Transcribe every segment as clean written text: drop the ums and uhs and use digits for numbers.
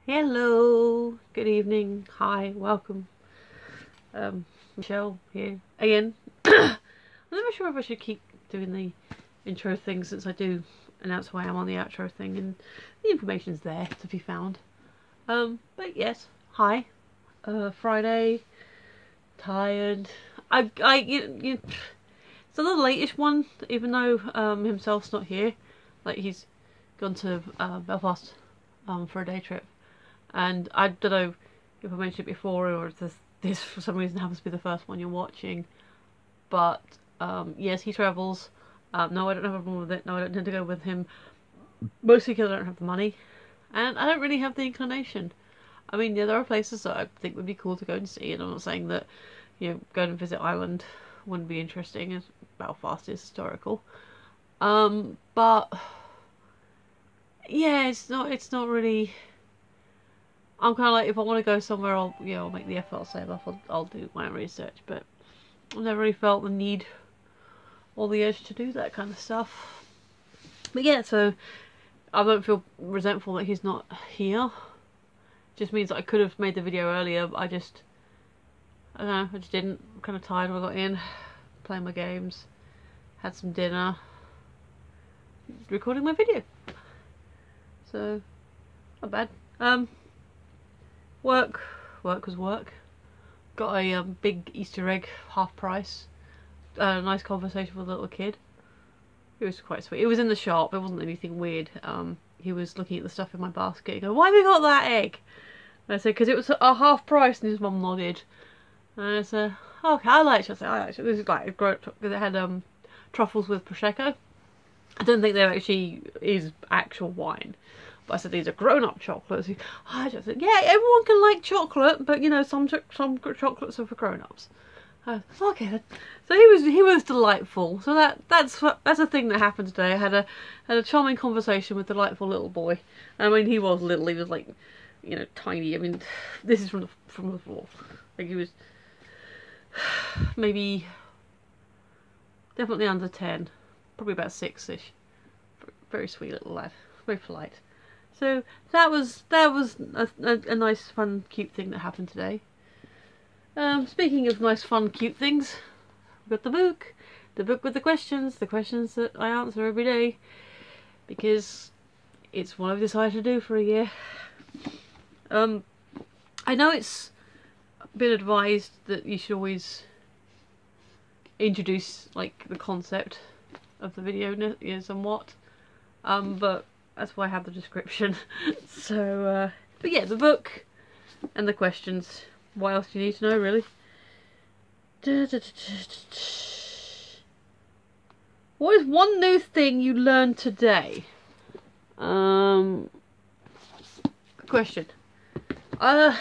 Hello, good evening, hi, welcome. Michelle here again. I'm never sure if I should keep doing the intro thing since I do announce who I am on the outro thing, and the information's there to be found. But yes, hi. Friday, tired. It's a little late-ish one, even though himself's not here. Like he's gone to Belfast for a day trip. And I don't know if I mentioned it before or if this for some reason happens to be the first one you're watching. But yes, he travels. No, I don't have a problem with it. No, I don't tend to go with him. Mostly because I don't have the money. And I don't really have the inclination. I mean, yeah, there are places that I think would be cool to go and see. And I'm not saying that, going to visit Ireland wouldn't be interesting, as Belfast is historical. But yeah, it's not really. I'm kind of like, if I want to go somewhere, I'll make the effort. I'll save up. I'll do my own research, but I've never really felt the need or the urge to do that kind of stuff. But yeah, so I don't feel resentful that he's not here. It just means that I could have made the video earlier, but I don't know, I just didn't. I'm kind of tired when I got in, playing my games, had some dinner, recording my video. So, not bad. Work was work. Got a big Easter egg, half price. A nice conversation with a little kid. It was quite sweet. It was in the shop. It wasn't anything weird. He was looking at the stuff in my basket. He goes, "Why have you got that egg?" And I said, "Because it was a half price." And his mum nodded. And I said, "Okay, I like it." I said, "I like it." This is like a grown up because it had truffles with prosecco. I don't think there actually is actual wine. I said these are grown-up chocolates. I just said, yeah, everyone can like chocolate, but some chocolates are for grown-ups. Okay then. So he was delightful. So that's a thing that happened today. I had a charming conversation with a delightful little boy. I mean, he was little. He was like, tiny. I mean, this is from the floor. Like he was maybe definitely under 10, probably about 6-ish. Very sweet little lad. Very polite. So that was a nice, fun, cute thing that happened today. Speaking of nice, fun, cute things, we've got the book with the questions that I answer every day, because it's what I've decided to do for a year. I know it's been advised that you should always introduce like the concept of the video, somewhat, but that's why I have the description. So, but yeah, the book and the questions. What else do you need to know, really? What is one new thing you learned today? Question. I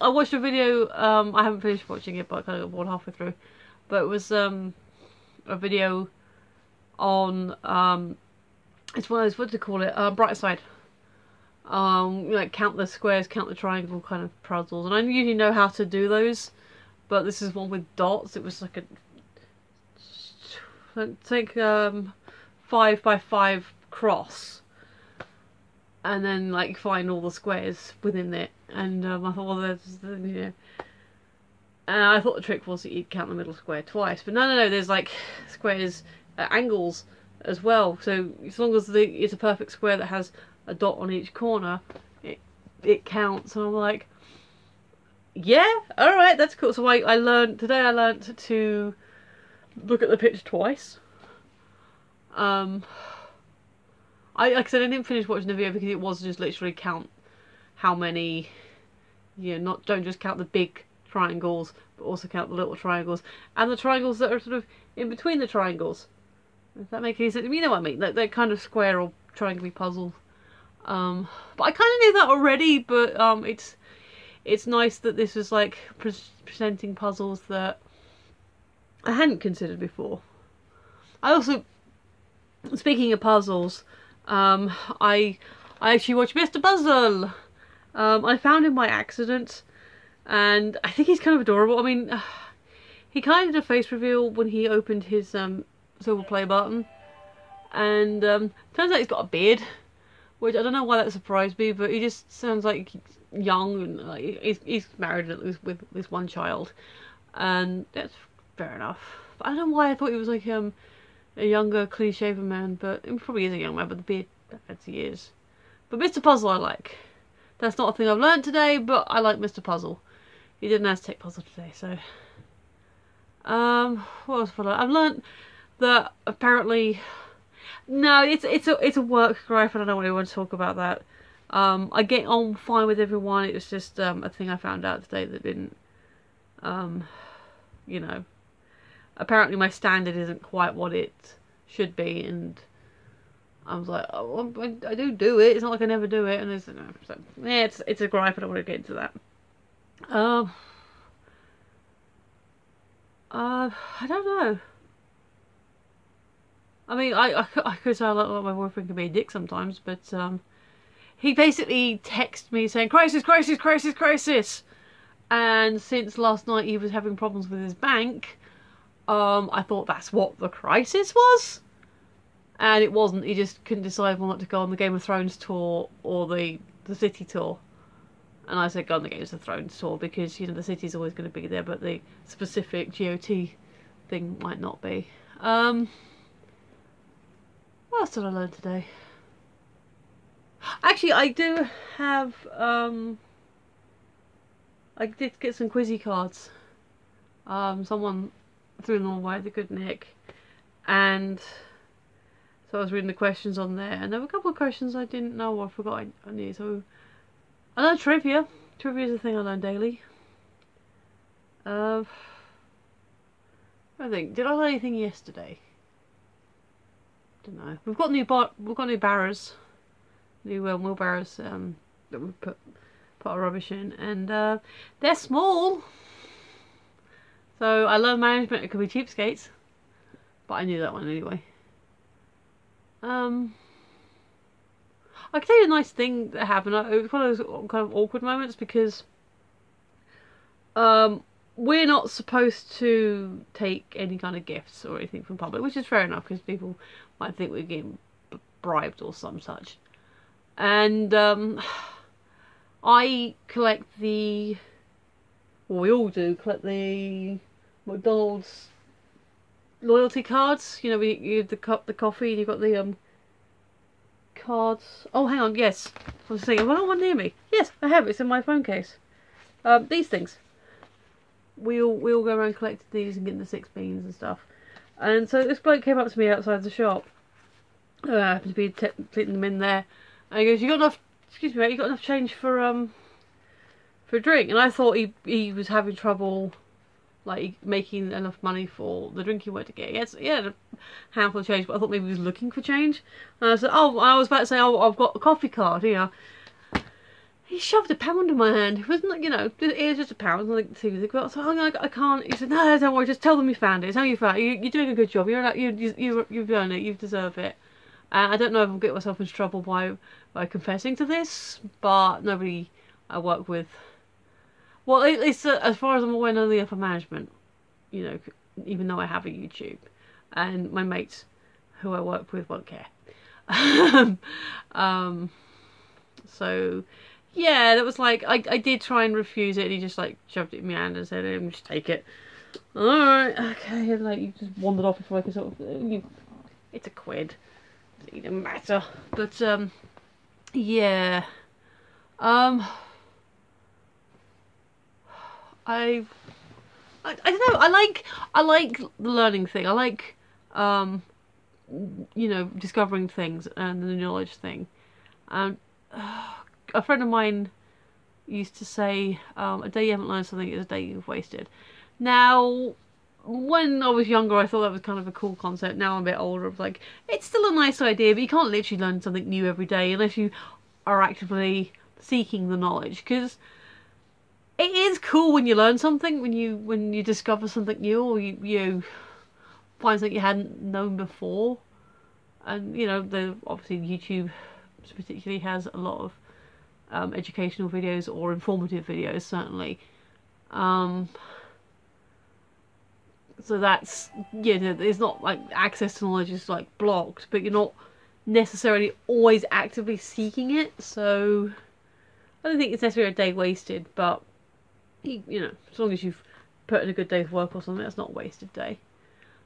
watched a video, I haven't finished watching it, but I kind of got bored halfway through. But it was, a video on, it's one of those, what do you call it? Bright side. Like count the squares, count the triangle kind of puzzles. And I usually know how to do those, but this is one with dots. It was like take 5x5 cross, and then like find all the squares within it. And I thought, well, and I thought the trick was that you'd count the middle square twice, but no, there's like squares, angles as well. So as long as it's a perfect square that has a dot on each corner, it counts. And I'm like, yeah, all right, that's cool. So I learned to look at the picture twice. Like I said, I didn't finish watching the video because it was just literally count how many. Don't just count the big triangles, but also count the little triangles and the triangles that are sort of in between the triangles. If that makes any sense, you know what I mean? They're kind of square or triangle puzzles. But I kind of knew that already. But it's nice that this was like presenting puzzles that I hadn't considered before. I also, speaking of puzzles, I actually watched Mr. Puzzle. I found him by accident, and I think he's kind of adorable. I mean, he kind of did a face reveal when he opened his silver play button, and turns out he's got a beard, which I don't know why that surprised me, but he just sounds like young, and like he's married at least with at least one child, and that's fair enough. But I don't know why I thought he was like a younger, clean-shaven man, but he probably is a young man, but the beard, as he is. But Mr. Puzzle I like. That's not a thing I've learned today, but I like Mr. Puzzle. He did an Aztec puzzle today, so... what else have I learned? I've learned that apparently... No, it's a work gripe, and I don't really want to talk about that. I get on fine with everyone. It was just a thing I found out today that didn't... you know... Apparently my standard isn't quite what it should be, and... I was like, oh, I do it. It's not like I never do it, and there's no. So yeah, it's a gripe. I don't want to get into that. I don't know. I mean, I could say like my boyfriend can be a dick sometimes, but he basically texted me saying crisis, crisis, crisis, crisis, and since last night he was having problems with his bank. I thought that's what the crisis was. And it wasn't. He just couldn't decide whether or not to go on the Game of Thrones tour or the city tour. And I said go on the Game of Thrones tour because, you know, the city's always going to be there, but the specific GOT thing might not be. What else did I learn today? Actually, I do have, I did get some quizzy cards. Someone threw them away, the good Nick. And... so I was reading the questions on there, and there were a couple of questions I didn't know or I forgot I knew. So I learned trivia. Trivia is a thing I learn daily. I think, did I learn anything yesterday? Don't know. We've got new barrows, new wheelbarrows that we put our rubbish in, and they're small. So I learned management. It could be cheapskates, but I knew that one anyway. I can tell you a nice thing that happened. It was one of those kind of awkward moments because we're not supposed to take any kind of gifts or anything from public, which is fair enough because people might think we're getting bribed or some such. And I collect the, well, we all do collect the McDonald's loyalty cards. You know, you have the coffee, and you've got the cards. Oh, hang on, yes. I was thinking, well, one near me. Yes, I have. It's in my phone case. These things. We all go around collecting these and getting the 6 beans and stuff. And so this bloke came up to me outside the shop. I happened to be putting them in there, and he goes, "You got enough? Excuse me, mate. You got enough change for a drink?" And I thought he was having trouble, like, making enough money for the drink he wanted to get. He had a handful of change, but I thought maybe he was looking for change. And I said, "Oh, I was about to say, oh, I've got a coffee card here." He shoved £1 in my hand. It wasn't, you know, it was just £1. Like, so I can't. He said, "No, don't worry. Just tell them you found it. It's how you found it. You're doing a good job. You've done it. You deserve it." I don't know if I'll get myself into trouble by confessing to this, but nobody I work with. Well, at least as far as I'm aware, none of the upper management, you know, even though I have a YouTube, and my mates who I work with won't care. So, yeah, that was like, I did try and refuse it, and he just like shoved it in my hand and said, "Just take it." Alright, okay, and like, you just wandered off before I could sort of, it's a quid. It doesn't matter. But, yeah. I don't know. I like the learning thing. I like you know, discovering things and the knowledge thing. A friend of mine used to say, "A day you haven't learned something is a day you've wasted." Now, when I was younger, I thought that was kind of a cool concept. Now I'm a bit older. I'm like, it's still a nice idea, but you can't literally learn something new every day unless you are actively seeking the knowledge. Because it is cool when you learn something, when you discover something new, or you find something you hadn't known before. And you know, obviously YouTube particularly has a lot of educational videos or informative videos, certainly. So that's, you know, it's not like access to knowledge is like blocked, but you're not necessarily always actively seeking it, so I don't think it's necessarily a day wasted, but you know, as long as you've put in a good day's work or something, that's not a wasted day.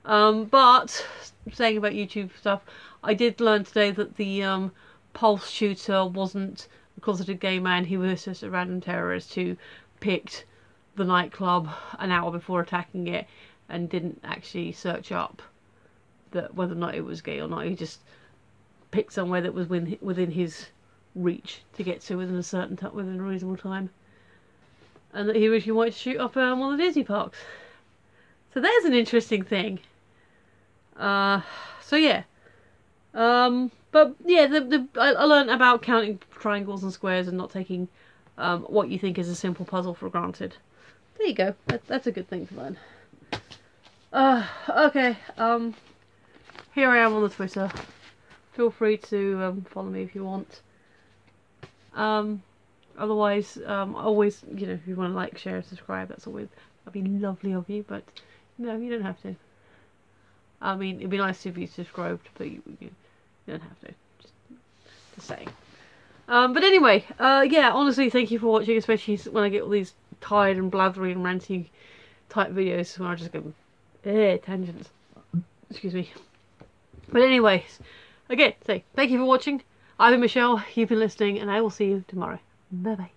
But saying about YouTube stuff, I did learn today that the Pulse shooter wasn't a closeted gay man. He was just a random terrorist who picked the nightclub an hour before attacking it and didn't actually search up that whether or not it was gay or not. He just picked somewhere that was within his reach to get to within a reasonable time, and that he originally wanted to shoot up one of the Disney parks. So there's an interesting thing. So yeah. But yeah, I learned about counting triangles and squares and not taking what you think is a simple puzzle for granted. There you go. That's a good thing to learn. Okay. Here I am on the Twitter. Feel free to follow me if you want. Otherwise, always, you know, if you want to like, share, and subscribe, that'd be lovely of you. But no, you don't have to. I mean, it'd be nice if you subscribed, but you don't have to. Just saying. But anyway, yeah, honestly, thank you for watching, especially when I get all these tired and blathery and ranty type videos where I just go, tangents. Excuse me. But anyways, again, thank you for watching. I've been Michelle, you've been listening, and I will see you tomorrow. Bye bye.